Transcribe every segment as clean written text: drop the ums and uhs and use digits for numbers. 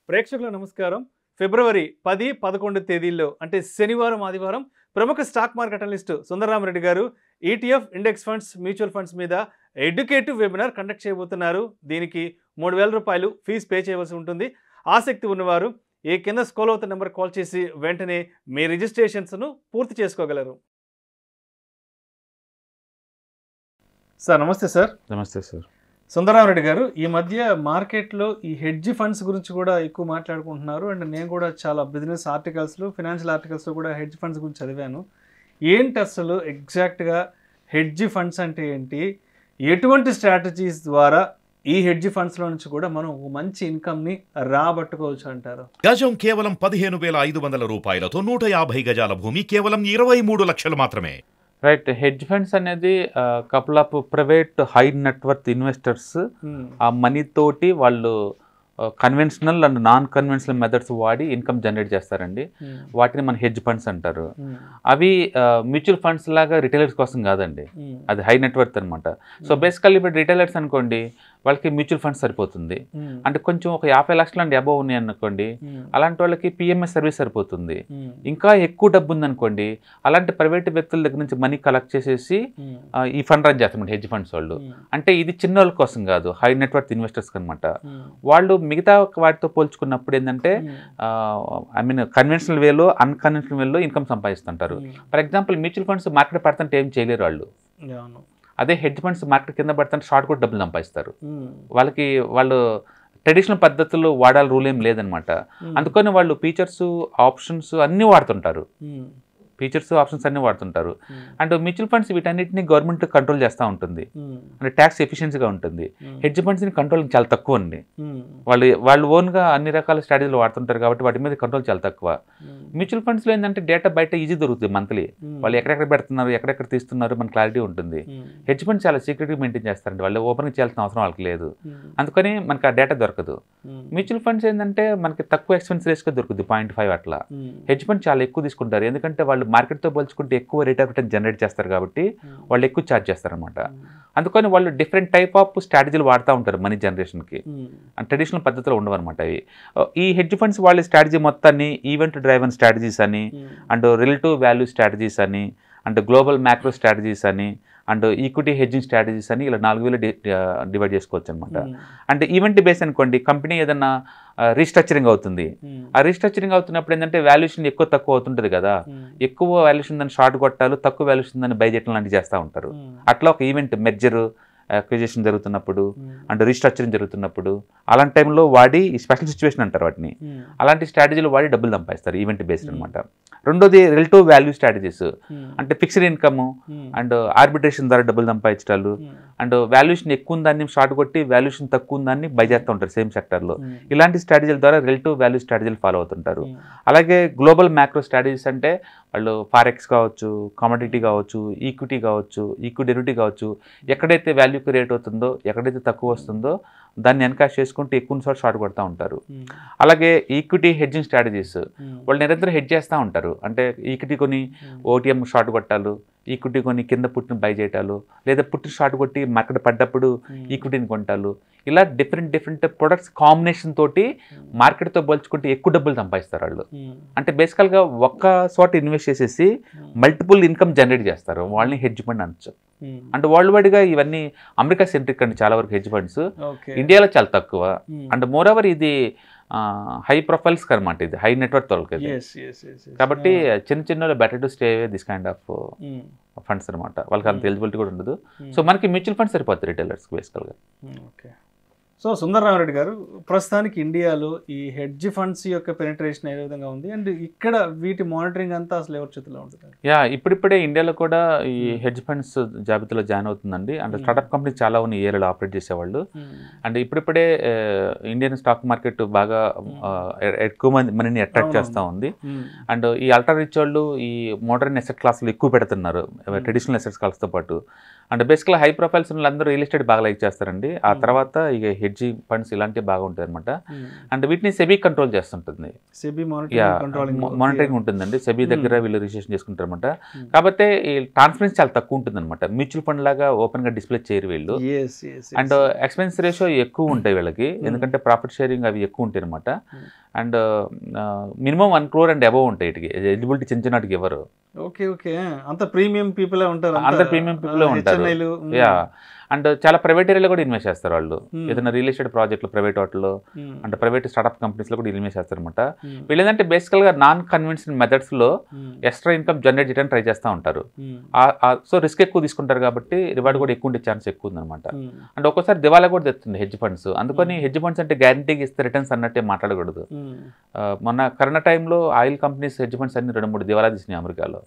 ప్రేక్షకుల నమస్కారం. ఫిబ్రవరి 10, 11 తేదీల్లో అంటే శనివారం, ఆదివారం ప్రముఖ స్టాక్ మార్కెట్ అనలిస్ట్ సుందరరామరెడ్డి గారు ETF index funds, mutual funds మీద ఎడ్యుకేటివ్ వెబినార్ కండక్ట్ చేయబోతున్నారు. దీనికి ₹3000 ఫీజు పే చేయవలసి ఉంటుంది. ఆసక్తి ఉన్నవారు ఈ కింద స్క్రోల్ అవుతున్న నెంబర్ కాల్ చేసి వెంటనే మీ రిజిస్ట్రేషన్స్ను పూర్తి చేసుకోగలరు. సార్ నమస్తే సార్. నమస్తే సార్. సుందరరామరెడ్డి గారు, ఈ మధ్య మార్కెట్లో ఈ హెడ్జ్ ఫండ్స్ గురించి కూడా ఎక్కువ మాట్లాడుకుంటున్నారు. అండ్ నేను కూడా చాలా బిజినెస్ ఆర్టికల్స్లో, ఫినాన్షియల్ ఆర్టికల్స్లో కూడా హెడ్జ్ ఫండ్స్ గురించి చదివాను. ఏంటి అసలు ఎగ్జాక్ట్గా హెడ్జ్ ఫండ్స్ అంటే ఏంటి, ఎటువంటి స్ట్రాటజీస్ ద్వారా ఈ హెడ్జ్ ఫండ్స్లో నుంచి కూడా మనం మంచి ఇన్కమ్ని రాబట్టుకోవచ్చు అంటారు? గజం కేవలం 15,500 రూపాయలతో 150 గజాల భూమి కేవలం 23 లక్షలు మాత్రమే. రైట్. హెడ్జ్ ఫండ్స్ అనేది couple of private high net worth investors ఆ మనీ తోటి వాళ్ళు conventional and non conventional methods వాడి ఇన్కమ్ జనరేట్ చేస్తారండి. వాటిని మన హెడ్జ్ ఫండ్స్ అంటారు. అవి మ్యూచువల్ ఫండ్స్ లాగా రిటైలర్స్ కోసం కాదండి, అది హై నెట్వర్త్ అనమాట. సో బేసికల్లీ ఇప్పుడు రిటైలర్స్ అనుకోండి, వాళ్ళకి మ్యూచువల్ ఫండ్స్ సరిపోతుంది. అంటే కొంచెం ఒక 50 లక్షలు అండి అబోవ్ ఉన్నాయి అనుకోండి, అలాంటి వాళ్ళకి PMS సర్వీస్ సరిపోతుంది. ఇంకా ఎక్కువ డబ్బు ఉందనుకోండి, అలాంటి ప్రైవేట్ వ్యక్తుల దగ్గర నుంచి మనీ కలెక్ట్ చేసేసి ఈ ఫండ్ రన్ చేస్తామండి హెడ్జ్ ఫండ్స్ వాళ్ళు. అంటే ఇది చిన్న వాళ్ళ కోసం కాదు, హై నెట్వర్త్ ఇన్వెస్టర్స్ అనమాట. వాళ్ళు మిగతా వాటితో పోల్చుకున్నప్పుడు ఏంటంటే కన్వెన్షనల్ వేలో, అన్కన్వెన్షనల్ వేలో ఇన్కమ్ సంపాదిస్తుంటారు. For example mutual funds market పడుతుంటే ఏం చేయలేరు వాళ్ళు. అదే హెడ్జ్ ఫండ్స్ మార్కెట్ కింద పడుతుంటే షార్ట్ కూడా డబ్బులు సంపాదిస్తారు. వాళ్ళు ట్రెడిషనల్ పద్ధతుల్లో వాడాలి రూల్ ఏం లేదనమాట. అందుకని వాళ్ళు ఫీచర్స్, ఆప్షన్స్ అన్నీ వాడుతుంటారు. అండ్ మ్యూచువల్ ఫండ్స్ వీటన్నిటిని గవర్నమెంట్ కంట్రోల్ చేస్తూ ఉంటుంది, అంటే ట్యాక్స్ ఎఫిషియన్సీగా ఉంటుంది. హెడ్జ్ ఫండ్స్ని కంట్రోల్ చాలా తక్కువ అండి. వాళ్ళు ఓన్గా అన్ని రకాల స్ట్రాటజీలు వాడుతుంటారు కాబట్టి వాటి మీద కంట్రోల్ చాలా తక్కువ. మ్యూచువల్ ఫండ్స్లో ఏంటంటే డేటా బయట ఈజీ దొరుకుతుంది మంత్లీ, వాళ్ళు ఎక్కడెక్కడ పెడుతున్నారు, ఎక్కడెక్కడ తీస్తున్నారు మన క్లారిటీ ఉంటుంది. హెడ్జ్ ఫండ్స్ చాలా సీక్రెట్గా మెయింటైన్ చేస్తారండి, వాళ్ళు ఓపెన్ చేయాల్సిన అవసరం వాళ్ళకి లేదు, అందుకని మనకి ఆ డేటా దొరకదు. మ్యూచువల్ ఫండ్స్ ఏంటంటే మనకి తక్కువ ఎక్స్పెన్స్ రేస్గా దొరుకుతుంది, 0.5 అట్లా. హెడ్జ్ ఫండ్స్ చాలా ఎక్కువ తీసుకుంటారు, ఎందుకంటే వాళ్ళు మార్కెట్తో పోల్చుకుంటే ఎక్కువ రేట్ ఆఫ్ రిటర్న్ జనరేట్ చేస్తారు కాబట్టి వాళ్ళు ఎక్కువ ఛార్జ్ చేస్తారనమాట. అందుకని వాళ్ళు డిఫరెంట్ టైప్ ఆఫ్ స్ట్రాటజీలు వాడుతూ ఉంటారు మనీ జనరేషన్కి, ట్రెడిషనల్ పద్ధతిలో ఉండవు అనమాట అవి. ఈ హెడ్జ్ ఫండ్స్ వాళ్ళ స్ట్రాటజీ మొత్తాన్ని ఈవెంట్ డ్రైవన్ స్ట్రాటజీస్ అని, అండ్ రిలేటివ్ వాల్యూ స్ట్రాటజీస్ అని, అండ్ గ్లోబల్ మ్యాక్రో స్ట్రాటజీస్ అని, అండ్ ఈక్విటీ హెడ్జింగ్ స్ట్రాటజీస్ అని ఇలా 4 డివైడ్ చేసుకోవచ్చు అనమాట. అంటే ఈవెంట్ బేస్ అనుకోండి, కంపెనీ ఏదన్నా రీస్ట్రక్చరింగ్ అవుతుంది, ఆ రీస్ట్రక్చరింగ్ అవుతున్నప్పుడు ఏంటంటే వాల్యుయేషన్ ఎక్కువ తక్కువ అవుతుంటుంది కదా, ఎక్కువ వాల్యుయేషన్ దాన్ని షార్ట్ కొట్టాలు, తక్కువ వాల్యుయేషన్ దాన్ని బై చేయడం లాంటివి చేస్తూ ఉంటారు. అట్లా ఒక ఈవెంట్ మెర్జర్ అక్విజిషన్ జరుగుతున్నప్పుడు అండ్ రీస్ట్రక్చరింగ్ జరుగుతున్నప్పుడు అలాంటి టైంలో వాడి స్పెషల్ సిచ్యువేషన్ అంటారు వాటిని, అలాంటి స్ట్రాటజీలు వాడి డబ్బులు సంపాదిస్తారు ఈవెంట్ బేస్డ్ అనమాట. రెండోది రిలేటివ్ వాల్యూ స్ట్రాటజీస్, అంటే ఫిక్స్డ్ ఇన్కమ్ అండ్ ఆర్బిట్రేషన్ ద్వారా డబ్బులు సంపాదించాలు, అండ్ వాల్యుయేషన్ ఎక్కువ ఉందాన్ని షార్ట్ కొట్టి వాల్యుయేషన్ తక్కువ ఉందాన్ని బై చేస్తూ ఉంటారు సేమ్ సెక్టర్లో. ఇలాంటి స్ట్రాటజీల ద్వారా రిలేటివ్ వాల్యూ స్ట్రాటజీలు ఫాలో అవుతుంటారు. అలాగే గ్లోబల్ మ్యాక్రో స్ట్రాటజీస్ అంటే వాళ్ళు ఫారెక్స్ కావచ్చు, కమోడిటీ కావచ్చు, ఈక్విటీ కావచ్చు, ఈక్విటీ డెరివేటివ్ కావచ్చు, ఎక్కడైతే వాల్యూ క్రియేట్ అవుతుందో, ఎక్కడైతే తక్కువ వస్తుందో దాన్ని ఎన్కాష్ చేసుకుంటూ ఎక్కువ సార్లు షార్ట్ కొడతా ఉంటారు. అలాగే ఈక్విటీ హెడ్జింగ్ స్ట్రాటజీస్, వాళ్ళు నిరంతరం హెడ్జ్ చేస్తూ ఉంటారు. అంటే ఈక్విటీ కొని OTM షార్ట్ కొట్టాలు, ఈక్విటీ కొని కింద పుట్టిన బై చేయటాలు, లేదా పుట్టిన షార్ట్ కొట్టి మార్కెట్ పడ్డప్పుడు ఈక్విటీని కొంటాలు, ఇలా డిఫరెంట్ ప్రొడక్ట్స్ కాంబినేషన్ తోటి మార్కెట్తో పోల్చుకుంటే ఎక్కువ డబ్బులు సంపాదిస్తారు వాళ్ళు. అంటే బేసికల్గా ఒక్క చోట ఇన్వెస్ట్ చేసేసి మల్టిపుల్ ఇన్కమ్ జనరేట్ చేస్తారు, వాళ్ళని హెడ్జ్ ఫండ్ అనొచ్చు. అంటే వరల్డ్ వైడ్గా ఇవన్నీ అమెరికా సెంట్రిక్ అండి చాలా వరకు హెడ్జ్ ఫండ్స్, ఇండియాలో చాలా తక్కువ. అండ్ మోర్ ఓవర్ ఇది హై ప్రొఫైల్స్ అనమాట, ఇది హై నెట్వర్క్ వాళ్ళకి. కాబట్టి చిన్న better to stay this kind of funds అనమాట, వాళ్ళకి అంత ఎలిజిబిలిటీ కూడా ఉండదు. సో మనకి మ్యూచువల్ ఫండ్స్ సరిపోతుంది రిటైలర్స్కి బేసికల్గా. ఓకే. సో సుందరరామరెడ్డి గారు, ప్రస్తుతానికి ఇండియాలో ఈ హెడ్జ్ ఫండ్స్ యొక్క పెనిట్రేషన్ ఏ విధంగా ఉంది, అండ్ ఇక్కడ వీటి మానిటరింగ్ అంతా అసలు ఎవరి చేతిలో ఉంటుంది? ఇప్పుడిప్పుడే ఇండియాలో కూడా ఈ హెడ్జ్ ఫండ్స్ జాబితాలో జాయిన్ అవుతుందండి. అంటే స్టార్ట్అప్ కంపెనీస్ చాలా ఉన్నాయి ఈ ఏరియాలో ఆపరేట్ చేసేవాళ్ళు. అండ్ ఇప్పుడిప్పుడే ఇండియన్ స్టాక్ మార్కెట్ బాగా ఎక్కువ మనీని అట్రాక్ట్ చేస్తూ ఉంది. అండ్ ఈ అల్ట్రా రిచ్ వాళ్ళు ఈ మోడర్న్ అసెట్ క్లాసులు ఎక్కువ పెడుతున్నారు ట్రెడిషనల్ అసెట్స్ క్లాస్తో పాటు. అండ్ బేసిక్గా హై ప్రొఫైల్స్ అందరూ రియల్ ఎస్టేట్ బాగా లైక్ చేస్తారండి. ఆ తర్వాత ఇక హెడ్జింగ్ ఫండ్స్ ఇలాంటివి బాగా ఉంటాయి అనమాట. అండ్ వీటిని సెబీ కంట్రోల్ చేస్తుంటుంది, మానిటరింగ్ ఉంటుందండి. సెబీ దగ్గర వీళ్ళు రిజిస్ట్రేషన్ చేసుకుంటారు అనమాట. కాకపోతే ఈ ట్రాన్స్పరెన్సీ చాలా తక్కువ ఉంటుంది అనమాట. మ్యూచువల్ ఫండ్ లాగా ఓపెన్ గా డిస్ప్లే చేయరు వీళ్ళు. అండ్ ఎక్స్పెన్స్ రేషియో ఎక్కువ ఉంటాయి వీళ్ళకి, ఎందుకంటే ప్రాఫిట్ షేరింగ్ అవి ఎక్కువ ఉంటాయి అనమాట. And minimum 1 crore and above ఉంటాయి వీటికి, ఎలిజిబిలిటీ చిన్న చిన్నటికి ఎవరు. అంత ప్రీమియం పీపుల్ ఉంటారు, అందరు ప్రీమియం పీపుల్ ఉంటారు. యా, అండ్ చాలా ప్రైవేట్ ఏరియాలో కూడా ఇన్వెస్ట్ చేస్తారు వాళ్ళు, ఏదైనా రియల్ ఎస్టేట్ ప్రాజెక్టులు, ప్రైవేట్ వాటిలో, అంటే ప్రైవేట్ స్టార్ట్అప్ కంపెనీస్ లో కూడా ఇన్వెస్ట్ చేస్తారు అనమాట. వీళ్ళు ఏంటంటే బేసికల్ గా నాన్ కన్వెన్షనల్ మెథడ్స్ లో ఎక్స్ట్రా ఇన్కమ్ జనరేట్ చేయడానికి ట్రై చేస్తూ ఉంటారు. సో రిస్క్ ఎక్కువ తీసుకుంటారు కాబట్టి రివార్డ్ కూడా ఎక్కువ ఉండే ఛాన్స్ ఎక్కువ ఉందన్నమాట. అండ్ ఒక్కోసారి దివాలా కూడా తెస్తుంది హెడ్జ్ ఫండ్స్. అందుకని హెడ్జ్ ఫండ్స్ అంటే గ్యారంటీకి ఇస్తే రిటర్న్స్ అన్నట్టే మాట్లాడకూడదు. మొన్న కరోనా టైంలో ఆయిల్ కంపెనీస్ హెడ్జ్ ఫండ్స్ అన్ని 2-3 దివాలా తీసినాయి అమెరికాలో.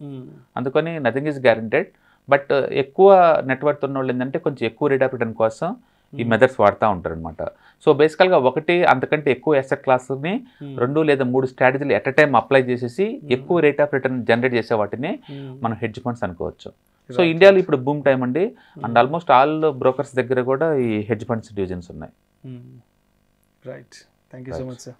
అందుకని నథింగ్ ఈజ్ గ్యారంటెడ్. బట్ ఎక్కువ నెట్వర్క్ ఉన్న వాళ్ళు ఏంటంటే కొంచెం ఎక్కువ రేట్ ఆఫ్ రిటర్న్ కోసం ఈ మెథడ్స్ వాడుతూ ఉంటారు అనమాట. సో బేసికల్గా ఒకటి అంతకంటే ఎక్కువ అసెట్ క్లాస్ని 2 లేదా 3 స్ట్రాటజీలు ఎట్ అ టైం అప్లై చేసేసి ఎక్కువ రేట్ ఆఫ్ రిటర్న్ జనరేట్ చేసే వాటిని మనం హెడ్జ్ ఫండ్స్ అనుకోవచ్చు. సో ఇండియాలో ఇప్పుడు బూమ్ టైం అండి. అండ్ ఆల్మోస్ట్ ఆల్ బ్రోకర్స్ దగ్గర కూడా ఈ హెడ్జ్ ఫండ్స్ డివిజన్స్ ఉన్నాయి. Right, thank you so much sir.